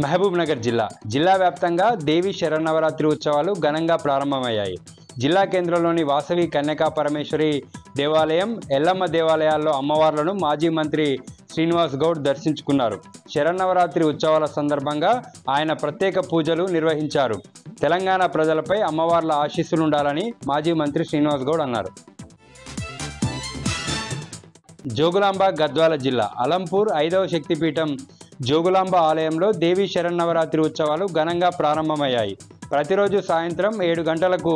మహబూబ్ నగర్ జిల్లా వ్యాప్తంగా దేవి శరన్నవరాత్రి ఉత్సవాలు ఘనంగా ప్రారంభమయ్యాయి. జిల్లా కేంద్రంలోని వాసవి కన్యకా పరమేశ్వరి దేవాలయం, ఎల్లమ్మ దేవాలయాల్లో అమ్మవార్లను మాజీ మంత్రి శ్రీనివాస్ గౌడ్ దర్శించుకున్నారు. శరన్నవరాత్రి ఉత్సవాల సందర్భంగా ఆయన ప్రత్యేక పూజలు నిర్వహించారు. తెలంగాణ ప్రజలపై అమ్మవార్ల ఆశీస్సులుండాలని మాజీ మంత్రి శ్రీనివాస్ గౌడ్ అన్నారు. జోగులాంబ గద్వాల జిల్లా అలంపూర్ 5వ శక్తిపీఠం జోగులాంబ ఆలయంలో దేవి శరన్నవరాత్రి ఉత్సవాలు ఘనంగా ప్రారంభమయ్యాయి. ప్రతిరోజు సాయంత్రం 7 గంటలకు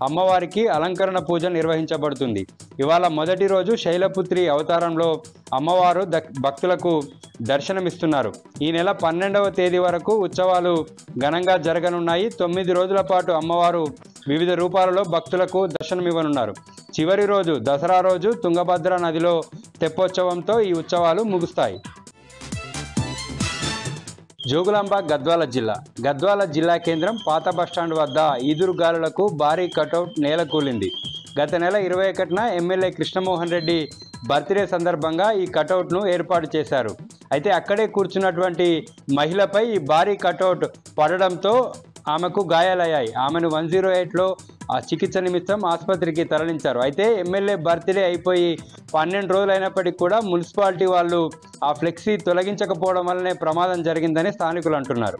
అమ్మవారికి అలంకరణ పూజ నిర్వహించబడుతుంది. ఇవాళ మొదటి రోజు శైలపుత్రి అవతారంలో అమ్మవారు భక్తులకు దర్శనమిస్తున్నారు. ఈ నెల 12వ తేదీ వరకు ఉత్సవాలు ఘనంగా జరగనున్నాయి. 9 రోజుల పాటు అమ్మవారు వివిధ రూపాలలో భక్తులకు దర్శనమివ్వనున్నారు. చివరి రోజు దసరా రోజు తుంగభద్ర నదిలో తెప్పోత్సవంతో ఈ ఉత్సవాలు ముగుస్తాయి. జోగులాంబ గద్వాల జిల్లా కేంద్రం పాత బస్టాండ్ వద్ద ఈదురుగాలులకు భారీ కటౌట్ నేలకూలింది. గత నెల 21న ఎమ్మెల్యే కృష్ణమోహన్ రెడ్డి బర్త్డే సందర్భంగా ఈ కటౌట్ను ఏర్పాటు చేశారు. అయితే అక్కడే కూర్చున్నటువంటి మహిళపై ఈ భారీ కటౌట్ పడడంతో ఆమెకు గాయాలయ్యాయి. ఆమెను 108లో చికిత్స నిమిత్తం ఆసుపత్రికి తరలించారు. అయితే ఎమ్మెల్యే బర్త్డే అయిపోయి 12 రోజులైనప్పటికీ కూడా మున్సిపాలిటీ వాళ్ళు ఆ ఫ్లెక్సీ తొలగించకపోవడం వల్లనే ప్రమాదం జరిగిందని స్థానికులు అంటున్నారు.